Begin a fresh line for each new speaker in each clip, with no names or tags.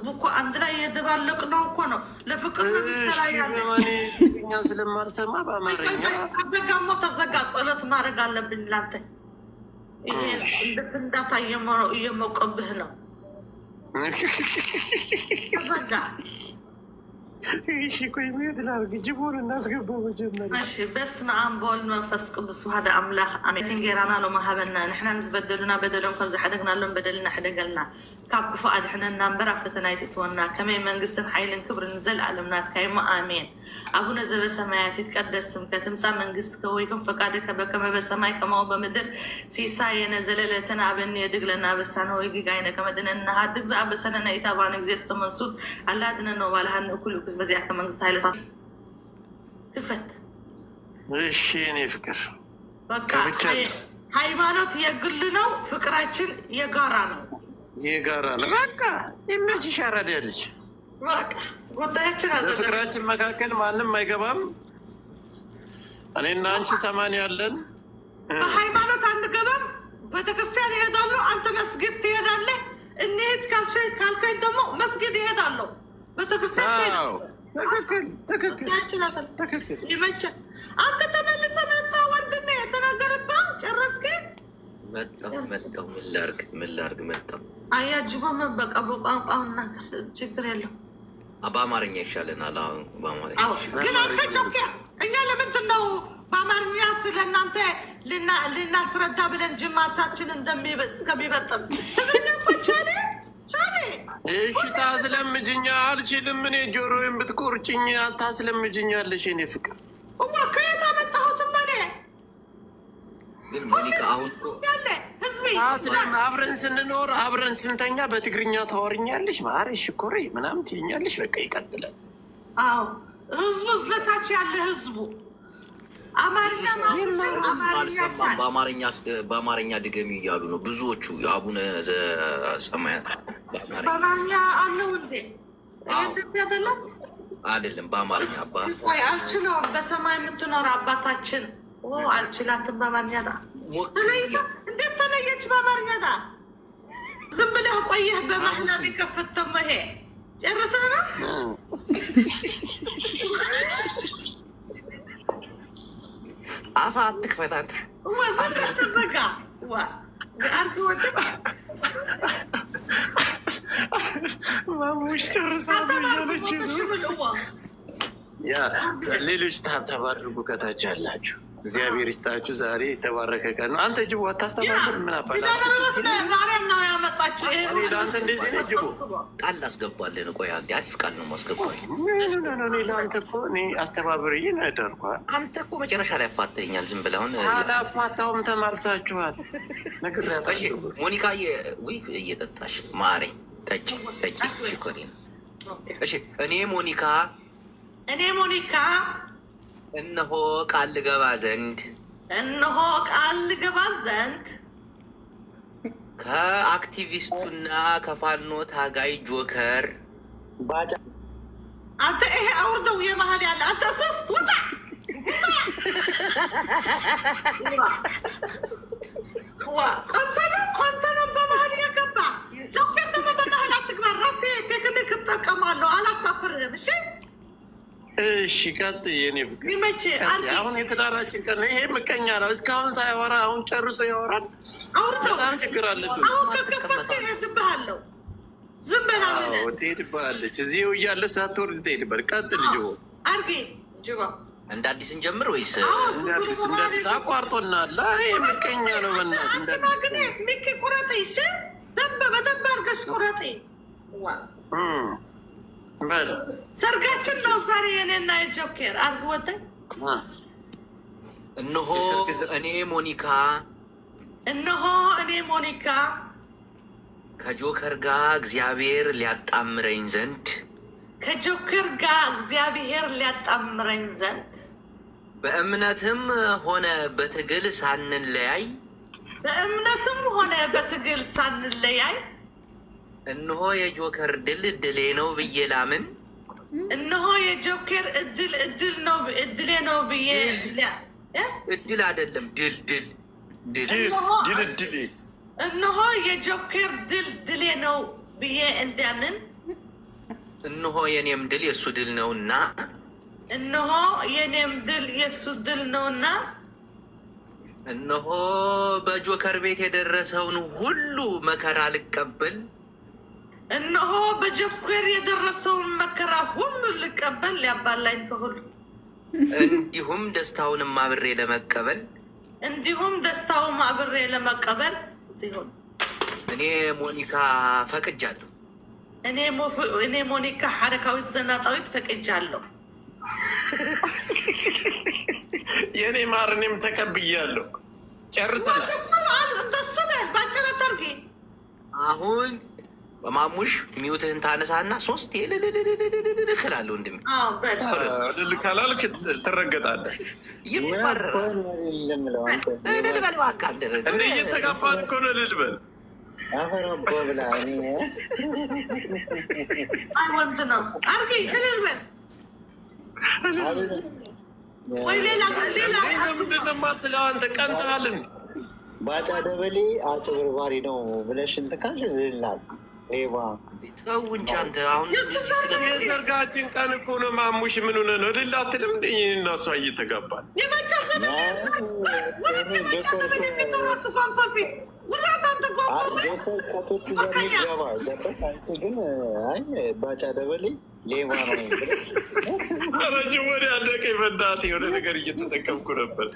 ህዝቡኮ አንድ ላይ የደባለቅ ነው እኮ ነው ለፍቅር ነው
ይሰራያል ማኔ እኛ ስለማልሰማ በአማርኛ
ተዘጋሞ ተዘጋ ጸሎት ማድረግ አለብኝ ላንተ ይሄ እንደ ፍንዳታ እየሞቀብህ ነው ተዘጋ
እሺ ቆይ ምን ላድርግ ጅቦን እናስገባው መጀመሪያ
እሺ በስመ አብ ወወልድ ወመንፈስ ቅዱስ ወሐደ አምላክ አሜን እንጀራና ለማህበና نحن نزبدلنا بدلهم كم زحدقنا لهم بدلنا حدقلنا كاب فؤاد احنا نمبر فتنايت تونا كما منغست حيل كبر نزل علمنات كايما امين ابونا زب سمايات يتقدس اسمك تمصى منغست كويكم فقادك بكما بسماي كما بمدر سيساي نزل لتنا بن يدغلنا بسانو يغاينا كما دننا حدق زاب سننا يتابان اكزيست منسود الله دنا والهن كل بزيا كمنغست هايل كفت
እሺ እኔ ፍቅር
በቃ ሃይማኖት የግል ነው ፍቅራችን የጋራ ነው በቃ
ይመች ይሻራል ያለች
በቃ ወጣያችን አለ
ፍቅራችን መካከል ማንም አይገባም እኔና አንቺ ሰማን ያለን
ሃይማኖት አንገባም ቤተክርስቲያን ይሄዳሉ አንተ መስጊድ ትሄዳለህ እንሂድ ካልከኝ ደግሞ መስጊድ ይሄዳሉ ቤተክርስቲያን ትክክል ይመቻል አንተ ተመልሰህ መጣ ወንድሜ የተናገረብህ ጨረስክ
መጣሁ ምን ላድርግ መጣሁ
አያጅቦ በቃ በቋንቋውና ችግር የለው
በአማርኛ ይሻለናል በአማርኛ
ግን አንተ ጮኬ እኛ ለምንድን ነው በአማርኛ ስለእናንተ ልናስረዳ ብለን ጅማታችን ከሚበጠስ ትግርኛ ቻለ
እሺ ታስለምጅኛ አልችልም እኔ ጆሮዬን ብትቆርጭኝ ታስለምጅኛለሽ እኔ ፍቅር
ከየት አመጣሁት ማኔ
ግን ሞኒካ አሁን
አብረን ስንኖር አብረን ስንተኛ በትግርኛ ታወሪኛለሽ ማርሽ ኮሪ ምናምን ትይኛለሽ በቃ ይቀጥላል
አዎ ህዝቡ ዘታች ያለ ህዝቡ
በአማርኛ ድገሚ እያሉ ነው ብዙዎቹ የአቡነ ዘሰማያት
በአማርኛ አለው እንዴ
አይደለም በአማርኛ
አልችለውም በሰማይ የምትኖር አባታችን አልችላትም በአማርኛ እንዴት ተለየች በአማርኛ ዝም ብለህ ቆየህ በማህላ ቢከፈተመ ይሄ ጨርሰህ ነው
አፋ አትክፈት አንተ
ዘጋ
ማሙሽ ጨርሳለሁ እያለች ያ ሌሎች ታባርጉ ከታች አላችሁ እግዚአብሔር ይስጣችሁ ዛሬ የተባረከ ቀን ነው አንተ ጅቦ አታስተባብር ምን አባላ ለአንተ እንደዚህ ነው ጅቦ
ቃል አስገባለን ቆይ አንዴ አሪፍ ቃል ነው ማስገባል
ለአንተ እኮ እኔ አስተባብር ይነደርኳል
አንተ እኮ መጨረሻ ላይ አፋተኛል ዝም ብለህ አሁን
አላፋታውም ተማልሳችኋል ነግሬያታለሁ
ሞኒካ እየጠጣሽ ማሬ ጠጪ ሽኮሪ እሺ እኔ ሞኒካ እነሆ ቃል ልገባ ዘንድ ከአክቲቪስቱና ከፋኖ ታጋይ ጆከር
አንተ ይሄ አውርደው የመሀል ያለ አንተ ስስት ውጣ ቆንተ ነው በመሀል የገባ ጆከር ደግሞ በመሀል አትግባ ራሴ ቴክኒክ እጠቀማለሁ አላሳፍርህም
እሺ ቀጥይ የኔ ፍቅር አሁን የትዳራችን ቀን ይሄ ምቀኛ ነው እስካሁን ሳያወራ አሁን ጨርሶ ያወራል በጣም ችግር አለብን
አሁን ከከፈት ሄድብሃለሁ ዝም በላ
ትሄድብሃለች እዚሁ እያለ ሳትወርድ ትሄድበት ቀጥል ጅቦ
አርጌ ጅቦ
እንደ አዲስ እንጀምር ወይስ
እንደ አዲስ አቋርጦናል ይሄ ምቀኛ ነው
በእናትህ ማግኘት ሚኪ ቁረጤ እሺ በደንብ አድርገሽ ቁረጤ ሰርጋችን ነው ዛሬ የኔና የጆከር አርግ ወጣኝ
እነሆ እኔ ሞኒካ ከጆከር ጋር እግዚአብሔር ሊያጣምረኝ ዘንድ በእምነትም ሆነ በትግል ሳንለያይ እነሆ የጆከር ድሌ ነው ብዬ ላምን እድሌ ነው ብዬ እድል አይደለም ድል እነሆ የጆከር ድሌ ነው ብዬ እንዳምን እነሆ የኔም ድል የእሱ ድል ነውና
እነሆ የኔም ድል የእሱ ድል ነውና
እነሆ በጆከር ቤት የደረሰውን ሁሉ መከራ ልቀበል
እነሆ በጆከር የደረሰውን መከራ ሁሉ ልቀበል ሊያባላኝ ከሁሉ
እንዲሁም ደስታውንም አብሬ ለመቀበል ሲሆን እኔ ሞኒካ ፈቅጃለሁ።
እኔ ሞኒካ ሐረካዊት ዘናጣዊት ፈቅጃለሁ።
የኔ ማር እኔም ተቀብያለሁ። ጨርሰናል።
እንደሱ በል ባጭር አድርጌ
አሁን በማሙሽ ሚውትህን ታነሳና 3 ትላለህ። ወንድሜ
ካላልክ ትረገጣለህ። እንደ እየተጋባን እኮ ነው። ልልበል
ወንት ነው አርጌ ልልበል ወይ ሌላ
ምንድን ነው የማትለው አንተ? ቀንተሃልን።
ባጫ ደበሌ አጭበርባሪ ነው ብለሽ እንትን ካልሽ ልላል ሌባ
ተው እንጂ አንተ። አሁን
የሰርጋችን ቀን እኮ ነው። ማሙሽ ምን ሆነህ ነው? ልል አትልም እንደ እና እሷ እየተጋባን
ግን አይ ባጫ ደበሌ ሌባ ነው።
ረጅም ወደ ያደቀ ይፈዳት የሆነ ነገር እየተጠቀምኩ ነበር።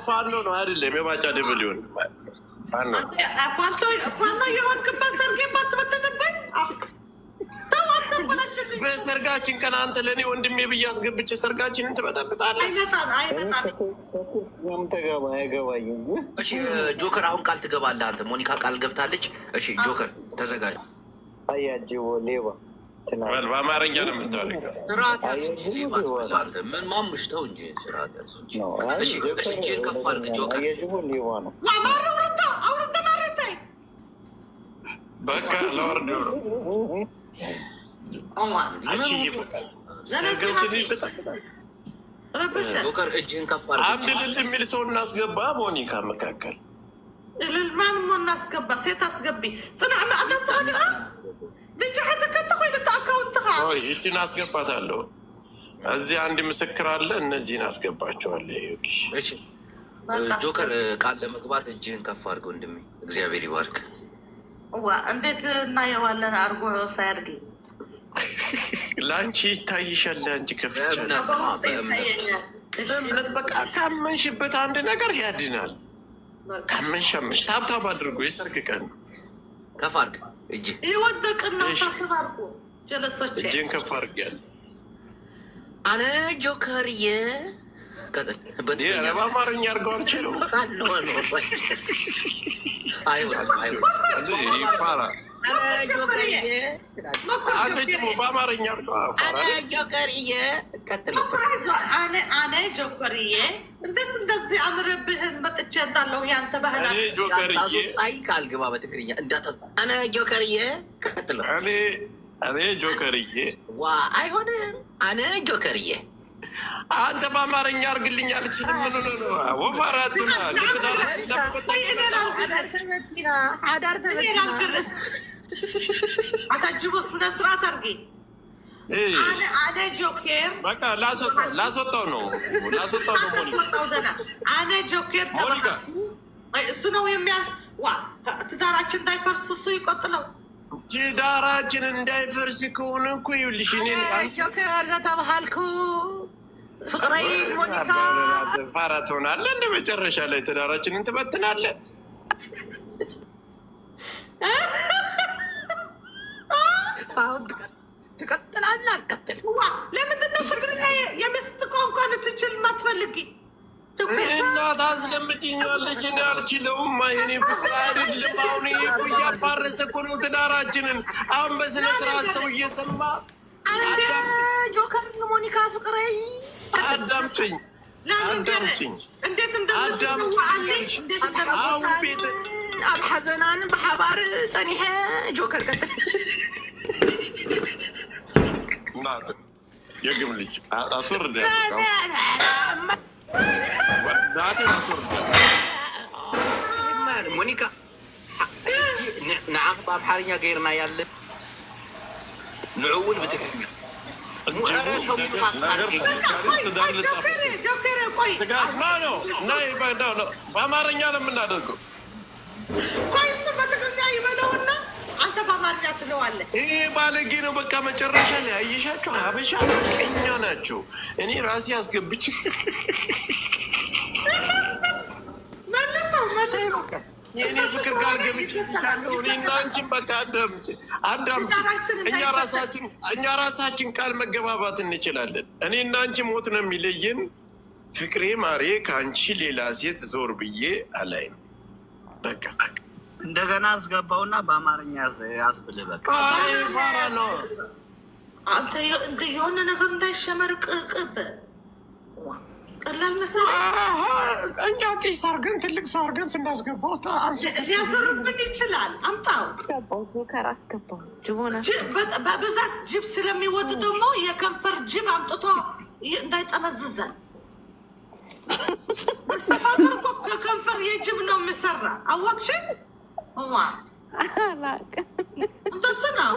ፋኖ ነው አይደለም። የባጫ ደበሌ ሊሆን
ፋኖ የሆንክበት ሰርጌ ባትበተንብኝ
በሰርጋችን ቀን አንተ ለእኔ ወንድሜ ብዬ አስገብቼ ሰርጋችንን ትበጠብጣለህ።
ተገባ አይገባኝም።
እሺ ጆከር አሁን ቃል ትገባለህ አንተ። ሞኒካ ቃል ገብታለች። እሺ ጆከር ተዘጋጅ።
አያጅቦ ሌባ
በአማርኛ ነው የምታደርገው።
ስርዓት አንተ ምን ማሙሽ ተው እንጂ ስርዓት ያዝ። እሺ እጅን ከፍ አድርግ ጆከር።
አያጅቦ ሌባ ነው።
በቃ ለወርዶ ነው
ጆከር እጅህን ከፍ አድርግ።
አንድ እልል የሚል ሰው እናስገባ። ሞኒካ መካከል
እልል ማን እናስገባ? ሴት አስገቢ። ጽናዕ ልጅ ሐዘከተ ኮይነ አካውንትኻ
ይህችን አስገባታለሁ። እዚህ አንድ ምስክር አለ። እነዚህን አስገባቸዋለሁ።
እሺ ጆከር ቃል ለመግባት እጅህን ከፍ አድርግ ወንድሜ። እግዚአብሔር ይባርክ።
እንዴት እናየዋለን? አርጎ ሳያርግ
ለአንቺ ይታይሻል። ለአንቺ ከፍቻለሁ በእምነት በቃ ካመንሽበት አንድ ነገር ያድናል። ካመንሽ ታብታብ አድርጎ የሰርግ ቀን
ከፍ አድርግ። እጅ
ይወደቅን ነው ታባርኩ ጀለሶች
እጅን ከፍ አድርግ ያለ
አነ ጆከርዬ ቀጥል።
በአማርኛ አድርገው አልችለው ይፋራ አንተ ደግሞ በአማርኛ አድርገው
ጆከርዬ ቀጥል።
አነ ጆከርዬ እንደዚህ አምርብህን መጥቼ እንዳለሁ ያንተ ባህል
ጆከርዬ ቃል ግባ በትግርኛ እንዳታ አነ ጆከርዬ ቀጥል።
እኔ ጆከርዬ
ዋ አይሆንም። አነ ጆከርዬ
አንተ በአማርኛ አድርግልኝ አልችልም። ምን ሆነ ነው ወፋራቱና
አዳር ተበትና
አታጅቡ ስነ ስርዓት አድርጊ። አነ ጆኬር
በቃ ላስወጣው ነው።
አነ ጆኬር እሱ ነው የሚያስ ትዳራችን እንዳይፈርስ እሱ ይቆጥለው።
ትዳራችን እንዳይፈርስ ከሆነ እኮ ይኸውልሽ
ጆከር ዘተባሃልኩ ፍቅረይ ሞኒካ
ፋራ ትሆናለህ። እንደ መጨረሻ ላይ ትዳራችንን ትበትናለህ።
አሁን ትቀጥላለህ። አትቀጥል።
ለምንድን ነው ትግርኛ የሚስት ቋንቋ ልትችል ማትፈልጊ?
እናት አስለምጪኛለች። እኔ አልችለውም። የእኔ ፍቅር አይደለም። አሁን እኮ እያፋረሰ እኮ ነው ትዳራችንን። አሁን በስነ ስርዓት ሰው እየሰማ
ጆከር ሞኒካ ፍቅረይ
አዳምጪኝ።
እንዴት
አሁን ቤት
ኣብ ሓዘናን ብሓባር ፀኒሐ ጆከር ቀጥል።
የግም ልጅ አስወርደ
ሞኒካ نعم بأمحارنا غيرنا يلا نعول بتكنيك
በአማርኛ ነው የምናደርገው።
አንተ በአማርኛ ትለዋለህ።
ይሄ ባለጌ ነው። በቃ መጨረሻ ላይ አየሻቸው። ሀበሻ ቀኛ ናቸው። እኔ ራሴ አስገብቼ
መልሰው
የእኔ ፍቅር ጋር ገብቼ ትቻለሁ። እኔና አንቺን በቃ አዳምጪ። እኛ ራሳችን ቃል መገባባት እንችላለን። እኔና አንቺ ሞት ነው የሚለየን። ፍቅሬ ማሬ ከአንቺ ሌላ ሴት ዞር ብዬ አላይም። በቃ
እንደገና አስገባውና በአማርኛ ያስብልህ። በቃ
ፋራ ነው።
አንተ የሆነ ነገር እንዳይሸመርቅቅብ ቀላል መሰለኝ።
እኛ ቄስ አድርገን ትልቅ ሰው አድርገን ስናስገባው
ሊያዘርብን ይችላል። አምጣው በብዛት ጅብ ስለሚወጡ ደግሞ የከንፈር ጅብ አምጥቶ እንዳይጠመዝዘን። መስተፋቅር እኮ ከከንፈር የጅብ ነው የሚሰራ። አወቅሽ? እንደሱ ነው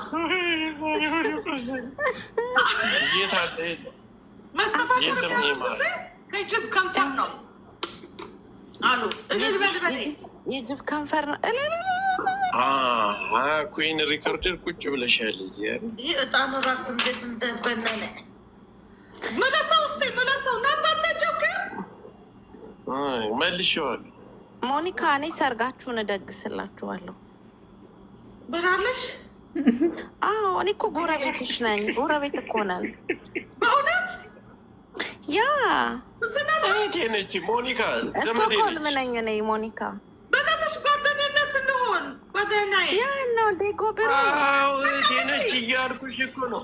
መስተፋቅር ከጅብ ከንፈር ነው አሉ።
የጅብ ከንፈር ነው።
ኩን ሪከርደር ቁጭ ብለሻል። እዚህ
ይህ እጣኑ ራሱ እንዴት እንደበነነ መለሰው ስ መለሰው ናባታቸው
መልሼዋለሁ።
ሞኒካ እኔ ሰርጋችሁን እደግስላችኋለሁ።
ብራለሽ?
አዎ እኔ እኮ ጎረቤትሽ ነኝ። ጎረቤት እኮ ነን
በእውነት።
ያ
ነች ሞኒካ።
ስቶኮልም ነኝ እኔ ሞኒካ።
በቀጥሽ ጓደኝነት እንሆን ጓደኛዬ።
ያ ነው ዴጎብር
ነች እያልኩሽ እኮ ነው።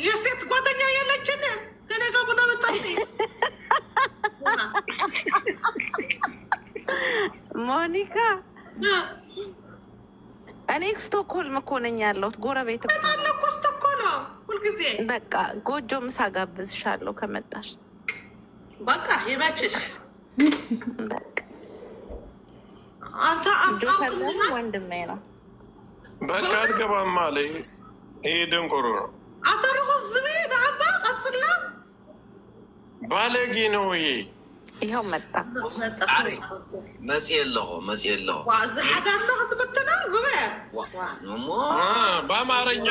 የሴት ጓደኛ የለችን። ከኔ ጋር ቡና መጣች
ሞኒካ። እኔ ስቶክሆልም እኮ ነኝ ያለሁት። ጎረቤት
እኮ ስቶክሆልም ሁልጊዜ።
በቃ ጎጆ ምሳ ጋብዝሻለሁ ከመጣሽ።
በቃ ይመችሽ። አንተ
ወንድሜ ነው።
በቃ አልገባም አለ። ይሄ ደንቆሮ ነው።
አተርሁ ዝቤ ዳባ አጽላ
ባለጌ ነው ይሄ።
ይኸው መጣ።
መጽ የለሆ
ዝሓዳለ ክትብትና ጉበ
በአማርኛ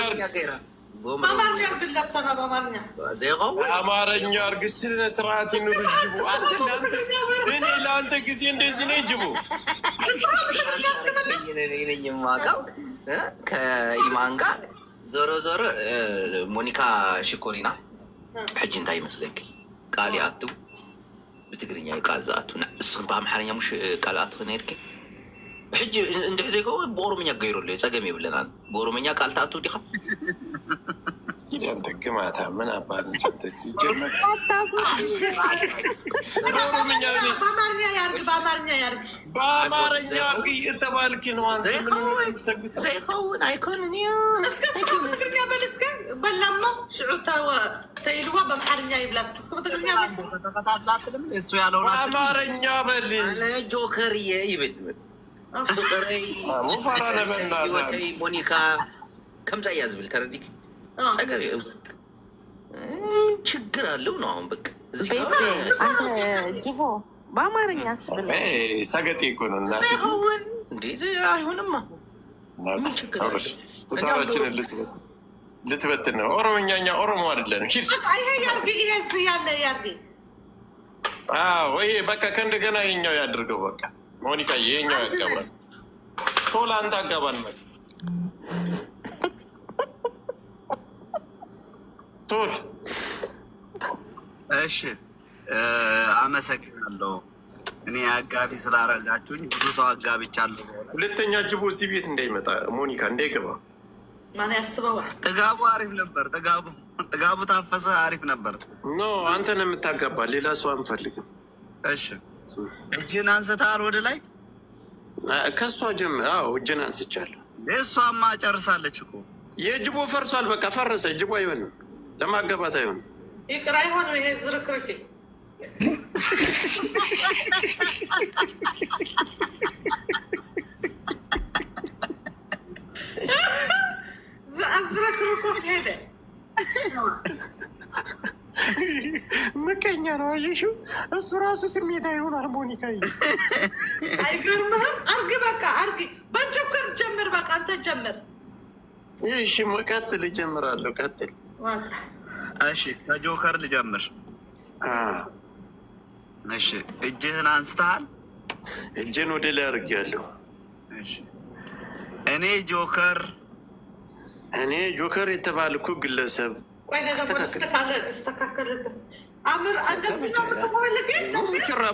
በአማርኛ እርግ ስነ ስርዓት ይኑር። ጅቡ እኔ ለአንተ ጊዜ እንደዚህ ነው። ጅቡ
የማውቀው ከኢማን ጋር ዞሮ ዞሮ ሞኒካ ሽኮሪና ሕጂ እንታይ ይመስለክ ቃል ይኣቱ ብትግርኛ ቃል ዝኣቱ እስም በአምሓርኛ ሙሽ ቃል ኣቱ ክነይርክ ሕጂ እንድሕ ዘይከው ብኦሮምኛ ገይሩሉ ፀገም የብለናል። በኦሮምኛ ቃል ተኣቱ ዲኻ
አንተ ግማታ ምን አባል በአማርኛ ያርግ እየተባልክ ነው።
ዘይኸውን አይኮንን
በላማ ሽዑታ ተይልዋ በአማርኛ ይብላስ
እሱ ያለው
በአማርኛ በል ጆከርዬ ይብል ፍቅረይ ወተይ ሞኒካ ከምዛ እያዝብል ተረዲክ ጸገብ ችግር አለው ነው። አሁን በቃ
ጅቦ በአማርኛ ስብለ
ሰገጤ እኮ ነው።
እንዴ አይሆንማ።
ቁጣችን ልትበትን ነው። ኦሮሞኛኛ ኦሮሞ አይደለም። ወይ በቃ ከእንደገና የኛው ያድርገው። በቃ ሞኒካ የኛው ያጋባል። ቶላ አንተ አጋባል መ ቶል።
እሺ አመሰግናለሁ። እኔ አጋቢ ስላረጋችሁኝ ብዙ ሰው አጋብቻለሁ።
ሁለተኛ ጅቦ እዚህ ቤት እንዳይመጣ ሞኒካ እንዳይገባ
ማን ያስበዋል?
ጥጋቡ አሪፍ ነበር። ጥጋቡ ታፈሰ አሪፍ ነበር።
ኖ አንተ ነው የምታጋባ፣ ሌላ ሰው አንፈልግም።
እሺ እጅን አንስተሃል ወደ ላይ
ከእሷ ጀምር። አዎ እጅን አንስቻለሁ።
እሷማ ጨርሳለች እኮ።
የጅቦ ፈርሷል። በቃ ፈረሰ። ጅቦ አይሆንም፣ ለማጋባት አይሆንም።
ይቅር አይሆንም። ይሄ ዝርክርክ ሄደ
ምቀኛ ነው አየሽው? እሱ ራሱ ስሜታዊ ይሆናል። ሞኒካዬ
አይገርምህም? አርግ በቃ አርግ። በጆከር ጀምር። በቃ አንተ ጀምር።
እሺ ቀጥል። እጀምራለሁ። ቀጥል።
እሺ ከጆከር ልጀምር። እሺ እጅህን አንስተሃል?
እጅን ወደ ላይ አድርጌያለሁ።
እሺ እኔ ጆከር የተባልኩ ግለሰብ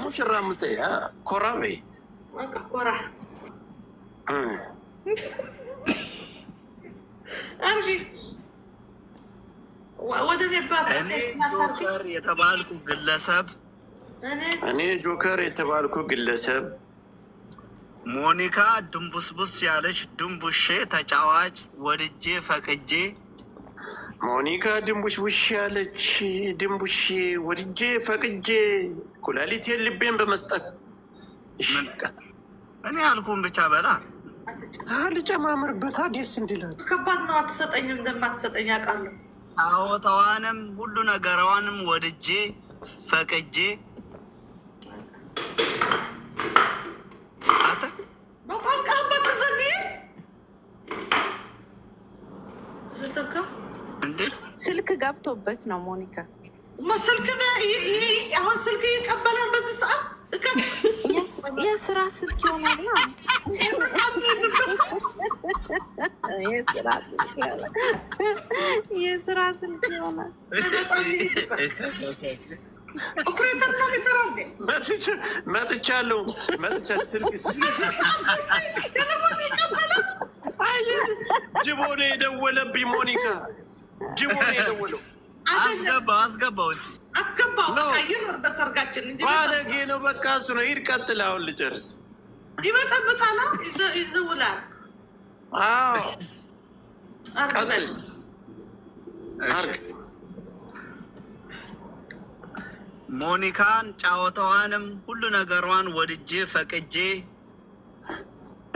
ሙሽራ ሙሰያ ኮራ በይ
ኮራ
እኔ ጆከር የተባልኩ ግለሰብ
ሞኒካ ድንቡስቡስ ያለች ድንቡሼ ተጫዋች ወድጄ ፈቅጄ
ሞኒካ ድንቡሽቡሽ ያለች ድንቡሼ ወድጄ ፈቅጄ ኩላሊቴን ልቤን በመስጠት
እኔ አልኩን ብቻ በላ
ልጨማምርበት ደስ እንዲላት።
ከባድ ነው። አትሰጠኝም እንደማትሰጠኝ አውቃለሁ።
ጫወታዋንም ሁሉ ነገሯንም ወድጄ ፈቅጄ
ስልክ ገብቶበት ነው ሞኒካ።
አሁን ስልክ ይቀበላል በዚህ ሰዓት።
የስራ ስልክ ይሆናል። የስራ ስልክ ይሆናል።
መጥቻለሁ። ስልክ ጅቦ ነው የደወለብኝ። ሞኒካ ጅቦ ነው የደወለው።
አስገባው
ይኖር በሰርጋችን
ባለጌ ነው። በቃ እሱ ነው። ሂድ ቀጥል። አሁን ልጨርስ።
ይመጠብጣላ ይዘውላል።
ቀጥል።
ሞኒካን ጫወታዋንም ሁሉ ነገሯን ወድጄ ፈቅጄ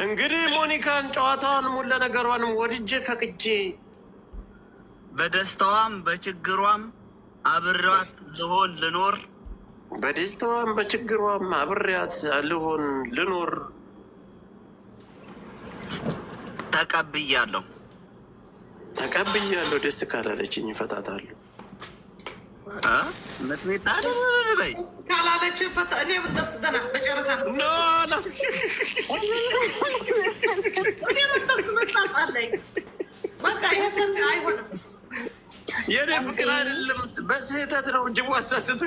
እንግዲህ ሞኒካን ጨዋታዋንም ሁሉ ነገሯንም ወድጄ ፈቅጄ
በደስታዋም በችግሯም አብሬያት ልሆን ልኖር
በደስታዋም በችግሯም አብሬያት ልሆን ልኖር
ተቀብያለሁ።
ደስ ካላለችኝ እፈታታለሁ።
ምትሜታ በይ
ካላለች ፈታ እኔ ብትስደና በጨረታ እኔ ብትስመጣጣለኝ በቃ ይሄን አይሆንም።
የኔ ፍቅር አይደለም፣ በስህተት ነው። ጅቡ አሳስቶ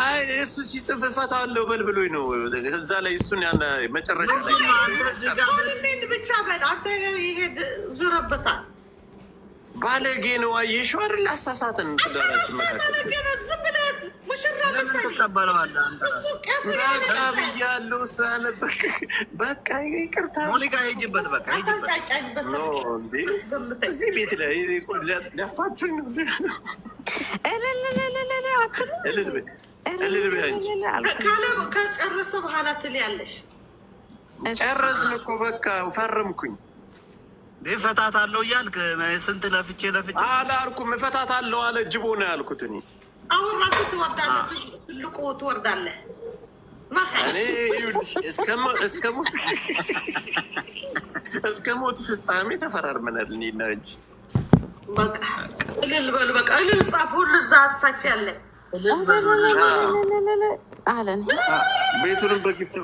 አይ እሱ ሲጽፍ እፈታለሁ በልብሎኝ ነው። እዛ ላይ እሱን ያለ መጨረሻ ላይ
ብቻ በል አንተ ይሄድ ዙረበታል።
ባለጌ ነው። አየሽው አይደል? አሳሳተን ትዳራችን መካከል ብያለሁ። እሱ ያለበት በቃ ይቅርታ
ሞኒካ ሂጂበት። በቃ
እዚህ ቤት ላይ ሊያፋችን ነው። እልል በይ አንቺ።
ከጨረሰ በኋላ ትልያለሽ።
ጨረስን እኮ በቃ ፈረምኩኝ።
እፈታታለሁ እያልክ ስንት ለፍቼ
አላልኩም። እፈታታለሁ አለ ጅቦ ነው ያልኩት እኔ።
አሁን ራሱ ትወርዳለህ፣ ትልቁ ትወርዳለህ።
እኔ ይኸውልሽ እስከ ሞት ፍጻሜ ተፈራርመናል እኔና እንጂ።
በቃ እልል በሉ። በቃ እልል ጻፍ። ሁሉ እዛ ታች ያለ
አለን
ቤቱንም በጊፍት